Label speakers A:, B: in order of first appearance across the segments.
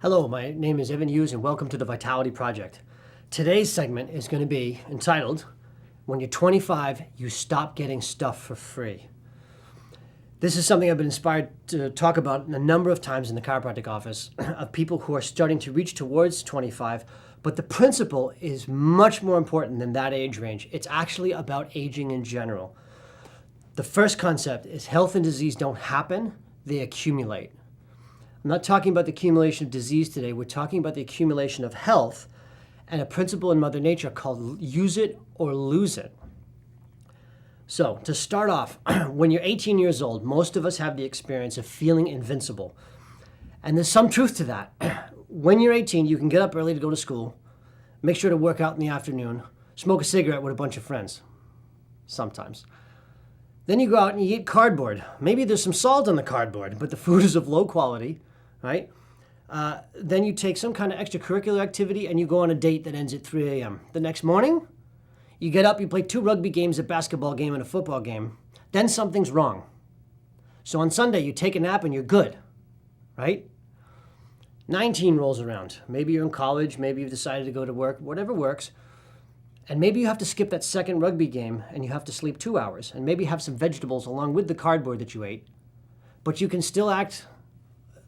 A: Hello, my name is Evan Hughes and welcome to the Vitality Project. Today's segment is going to be entitled, When You're 25, You Stop Getting Stuff for Free. This is something I've been inspired to talk about a number of times in the chiropractic office of people who are starting to reach towards 25, but the principle is much more important than that age range. It's actually about aging in general. The first concept is health and disease don't happen, they accumulate. I'm not talking about the accumulation of disease today. We're talking about the accumulation of health and a principle in Mother Nature called use it or lose it. So to start off, when you're 18 years old, most of us have the experience of feeling invincible. And there's some truth to that. When you're 18, you can get up early to go to school, make sure to work out in the afternoon, smoke a cigarette with a bunch of friends, sometimes. Then you go out and you eat cardboard. Maybe there's some salt on the cardboard, but the food is of low quality, right? Then you take some kind of extracurricular activity and you go on a date that ends at 3 a.m. The next morning, you get up, you play 2 rugby games, a basketball game, and a football game. Then something's wrong. So on Sunday, you take a nap and you're good, right? 19 rolls around. Maybe you're in college, maybe you've decided to go to work, whatever works. And maybe you have to skip that second rugby game and you have to sleep 2 hours and maybe have some vegetables along with the cardboard that you ate. But you can still act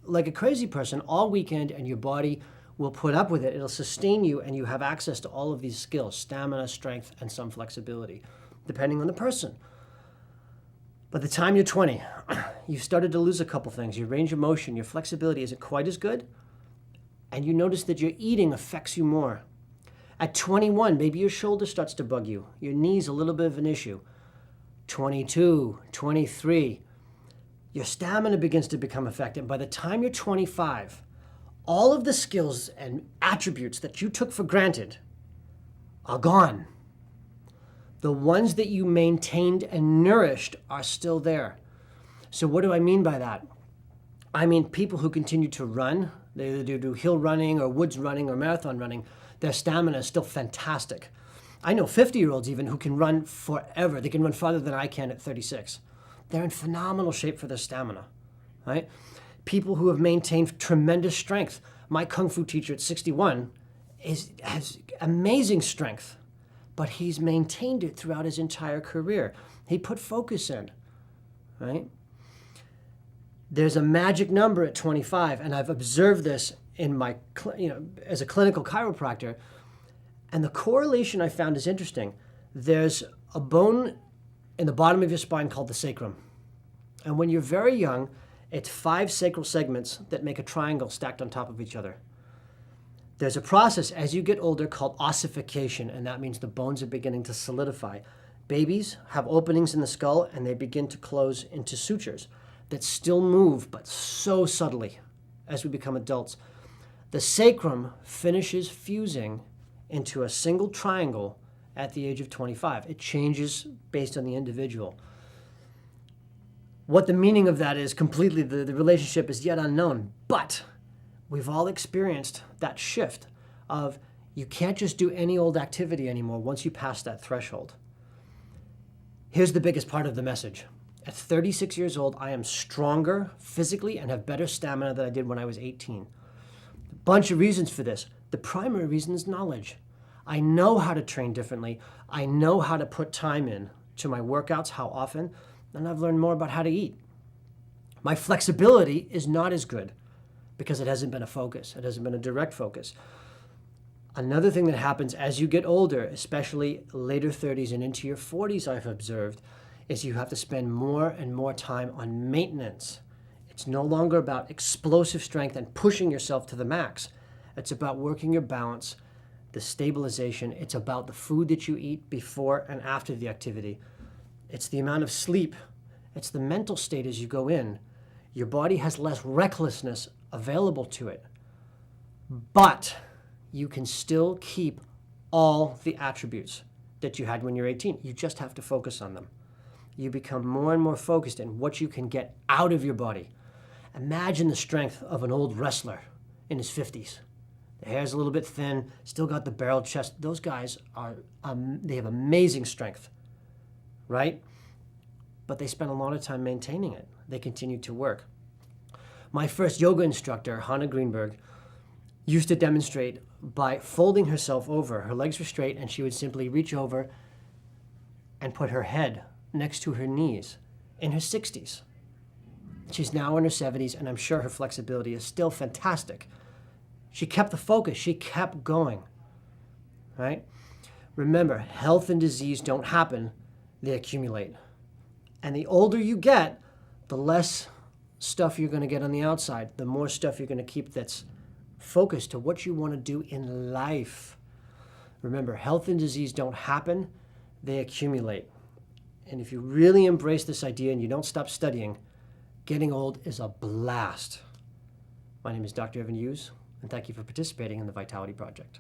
A: like a crazy person all weekend and your body will put up with it. It'll sustain you and you have access to all of these skills, stamina, strength, and some flexibility, depending on the person. By the time you're 20, you've started to lose a couple things. Your range of motion, your flexibility isn't quite as good, and you notice that your eating affects you more. At 21, maybe your shoulder starts to bug you. Your knee's a little bit of an issue. 22, 23, your stamina begins to become affected. By the time you're 25, all of the skills and attributes that you took for granted are gone. The ones that you maintained and nourished are still there. So what do I mean by that? I mean people who continue to run, they either do hill running or woods running or marathon running, their stamina is still fantastic. I know 50-year-olds even who can run forever. They can run farther than I can at 36. They're in phenomenal shape for their stamina, right? People who have maintained tremendous strength. My Kung Fu teacher at 61 has amazing strength, but he's maintained it throughout his entire career. He put focus in, right? There's a magic number at 25, and I've observed this in my, as a clinical chiropractor, and the correlation I found is interesting. There's a bone in the bottom of your spine called the sacrum. And when you're very young, it's 5 sacral segments that make a triangle stacked on top of each other. There's a process as you get older called ossification, and that means the bones are beginning to solidify. Babies have openings in the skull and they begin to close into sutures that still move, but so subtly as we become adults. The sacrum finishes fusing into a single triangle at the age of 25. It changes based on the individual. What the meaning of that is completely, the relationship is yet unknown, but we've all experienced that shift of you can't just do any old activity anymore once you pass that threshold. Here's the biggest part of the message. At 36 years old, I am stronger physically and have better stamina than I did when I was 18. A bunch of reasons for this. The primary reason is knowledge. I know how to train differently. I know how to put time in to my workouts, how often, and I've learned more about how to eat. My flexibility is not as good because it hasn't been a focus. It hasn't been a direct focus. Another thing that happens as you get older, especially later 30s and into your 40s, I've observed, is you have to spend more and more time on maintenance. It's no longer about explosive strength and pushing yourself to the max. It's about working your balance, the stabilization. It's about the food that you eat before and after the activity. It's the amount of sleep. It's the mental state as you go in. Your body has less recklessness available to it, but you can still keep all the attributes that you had when you're 18. You just have to focus on them. You become more and more focused in what you can get out of your body. Imagine the strength of an old wrestler in his 50s. The hair's a little bit thin, still got the barrel chest. Those guys they have amazing strength, right? But they spend a lot of time maintaining it. They continue to work. My first yoga instructor, Hannah Greenberg, used to demonstrate by folding herself over. Her legs were straight, and she would simply reach over and put her head next to her knees in her 60s. She's now in her 70s, and I'm sure her flexibility is still fantastic. She kept the focus. She kept going, right? Remember, health and disease don't happen. They accumulate. And the older you get, the less stuff you're going to get on the outside, the more stuff you're going to keep that's focused to what you want to do in life. Remember, health and disease don't happen. They accumulate. And if you really embrace this idea and you don't stop studying, getting old is a blast. My name is Dr. Evan Hughes, and thank you for participating in the Vitality Project.